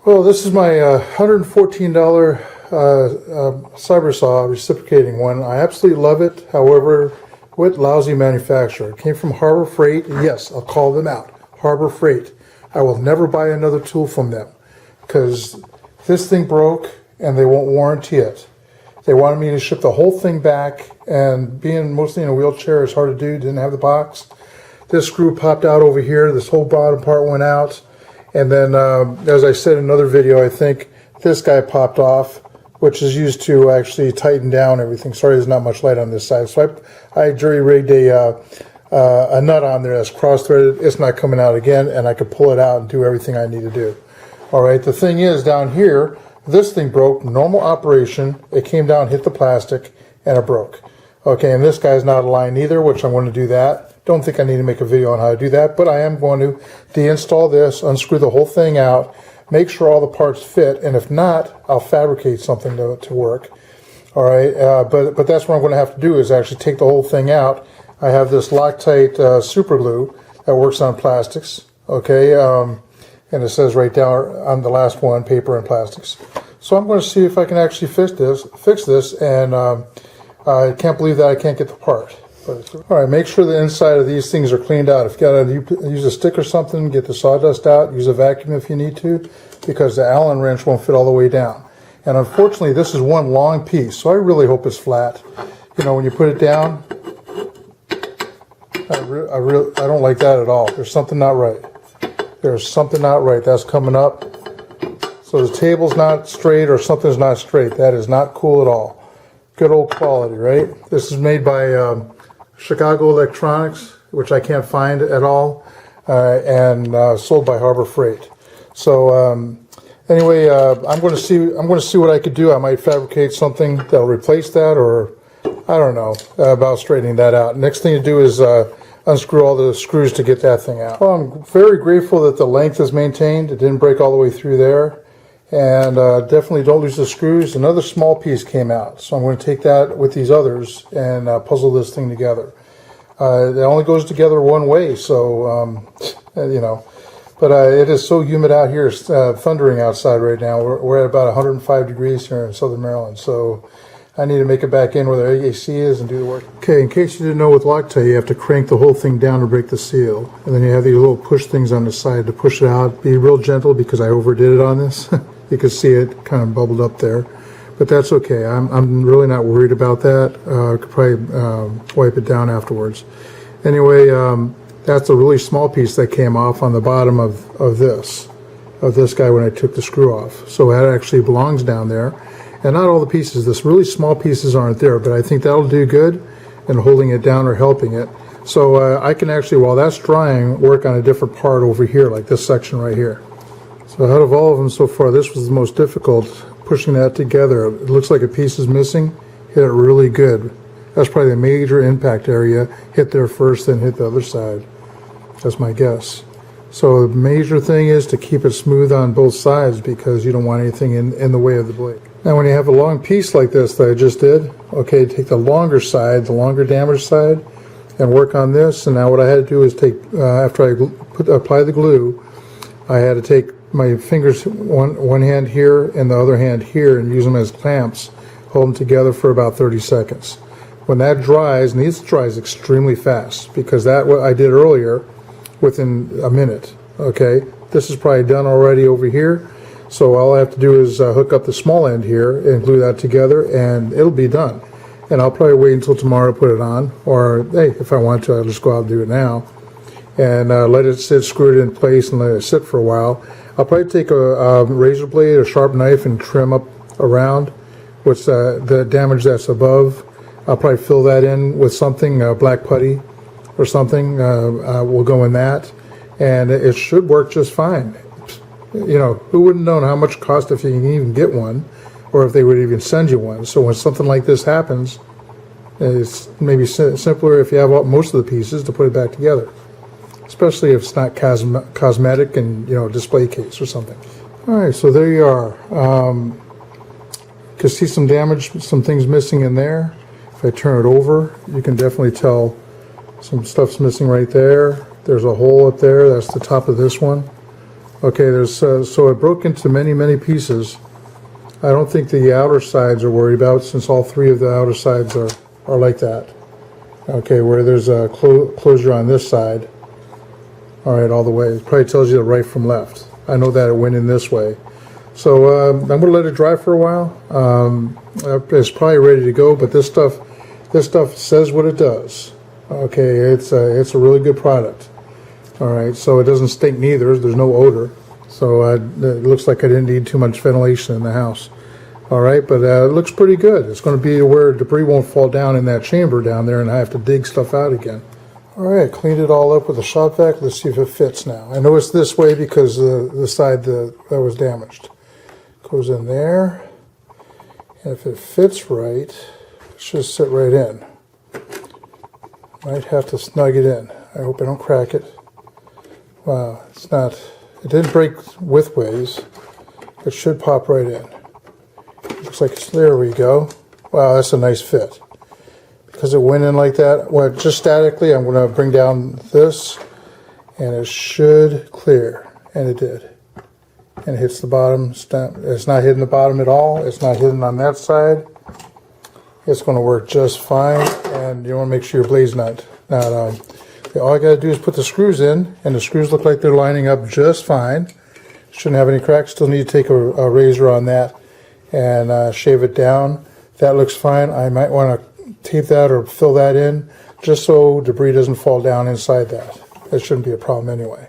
Well, this is my $114 CyberSaw reciprocating one. I absolutely love it. However, what lousy manufacturer. It came from Harbor Freight. Yes, I'll call them out. Harbor Freight. I will never buy another tool from them because this thing broke and they won't warranty it. They wanted me to ship the whole thing back, and being mostly in a wheelchair is hard to do. Didn't have the box. This screw popped out over here. This whole bottom part went out. And then, as I said in another video, I think this guy popped off, which is used to actually tighten down everything. Sorry, there's not much light on this side. So I jury-rigged a nut on there that's cross-threaded. It's not coming out again, and I could pull it out and do everything I need to do. All right, the thing is, down here, this thing broke, normal operation. It came down, hit the plastic, and it broke. Okay, and this guy's not aligned either, which I'm going to do that. Don't think I need to make a video on how to do that, but I am going to deinstall this, unscrew the whole thing out, make sure all the parts fit, and if not, I'll fabricate something to work. All right, but that's what I'm going to have to do is actually take the whole thing out. I have this Loctite super glue that works on plastics, okay, and it says right down on the last one, paper and plastics. So I'm going to see if I can actually fix this, and I can't believe that I can't get the part. All right, make sure the inside of these things are cleaned out. If you got to use a stick or something, get the sawdust out, use a vacuum if you need to, because the Allen wrench won't fit all the way down. And unfortunately, this is one long piece, so I really hope it's flat. You know, when you put it down, I don't like that at all. There's something not right. There's something not right. That's coming up. So the table's not straight or something's not straight. That is not cool at all. Good old quality, right? This is made by Chicago Electronics, which I can't find at all, and sold by Harbor Freight. So anyway, I'm going to see what I could do. I might fabricate something that'll replace that, or I don't know about straightening that out. Next thing to do is unscrew all the screws to get that thing out. Well, I'm very grateful that the length is maintained. It didn't break all the way through there. And definitely don't lose the screws. Another small piece came out, so I'm going to take that with these others and puzzle this thing together. It only goes together one way, so you know. But it is so humid out here. It's thundering outside right now. We're at about 105 degrees here in Southern Maryland, so I need to make it back in where the AC is and do the work. Okay, in case you didn't know, with Loctite, you have to crank the whole thing down to break the seal, and then you have these little push things on the side to push it out. Be real gentle because I overdid it on this. You can see it kind of bubbled up there, but that's okay. I'm really not worried about that. I could probably wipe it down afterwards. Anyway, that's a really small piece that came off on the bottom of this guy when I took the screw off. So that actually belongs down there, and not all the pieces. This really small pieces aren't there, but I think that'll do good in holding it down or helping it. So I can actually, while that's drying, work on a different part over here, like this section right here. So out of all of them so far, this was the most difficult, pushing that together. It looks like a piece is missing. Hit it really good. That's probably the major impact area. Hit there first, then hit the other side. That's my guess. So the major thing is to keep it smooth on both sides because you don't want anything in the way of the blade. Now when you have a long piece like this that I just did, okay, take the longer side, the longer damaged side, and work on this. And now what I had to do is take, after I apply the glue, I had to take my fingers, one hand here and the other hand here, and use them as clamps, hold them together for about 30 seconds. When that dries, and this dries extremely fast because that what I did earlier within a minute. Okay, this is probably done already over here, so all I have to do is hook up the small end here and glue that together, and it'll be done. And I'll probably wait until tomorrow to put it on, or hey, if I want to, I'll just go out and do it now and let it sit, screw it in place, and let it sit for a while. I'll probably take a razor blade, a sharp knife, and trim up around what's the damage that's above. I'll probably fill that in with something, black putty or something. Will go in that, and it should work just fine. You know, who wouldn't know how much it cost if you can even get one, or if they would even send you one. So when something like this happens, it's maybe simpler if you have most of the pieces to put it back together. Especially if it's not cosmetic and, you know, display case or something. All right, so there you are. You can see some damage, some things missing in there. If I turn it over, you can definitely tell some stuff's missing right there. There's a hole up there. That's the top of this one. Okay, there's so it broke into many pieces. I don't think the outer sides are worried about, since all three of the outer sides are like that. Okay, where there's a closure on this side. All right, all the way. It probably tells you the right from left. I know that it went in this way. So I'm going to let it dry for a while. It's probably ready to go, but this stuff says what it does. Okay, it's a really good product. All right, so it doesn't stink neither. There's no odor. So it looks like I didn't need too much ventilation in the house. All right, but it looks pretty good. It's going to be where debris won't fall down in that chamber down there and I have to dig stuff out again. All right, cleaned it all up with a shop vac. Let's see if it fits now. I know it's this way because the side that was damaged. Goes in there. And if it fits right, it should sit right in. Might have to snug it in. I hope I don't crack it. Wow, it didn't break widthways. It should pop right in. Looks like there we go. Wow, that's a nice fit. Because it went in like that, well, just statically, I'm going to bring down this, and it should clear. And it did. And it hits the bottom. It's not hitting the bottom at all. It's not hitting on that side. It's going to work just fine. And you want to make sure your blade's not all I got to do is put the screws in, and the screws look like they're lining up just fine. Shouldn't have any cracks. Still need to take a razor on that and shave it down. That looks fine. I might want to tape that or fill that in just so debris doesn't fall down inside that. That shouldn't be a problem anyway.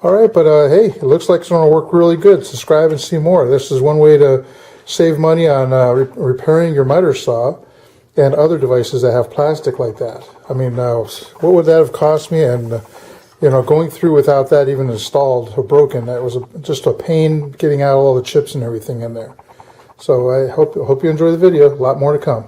All right, but hey, it looks like it's going to work really good. Subscribe and see more. This is one way to save money on repairing your miter saw and other devices that have plastic like that. I mean, what would that have cost me? And going through without that even installed or broken, that was just a pain getting out all the chips and everything in there. So I hope you enjoy the video. A lot more to come.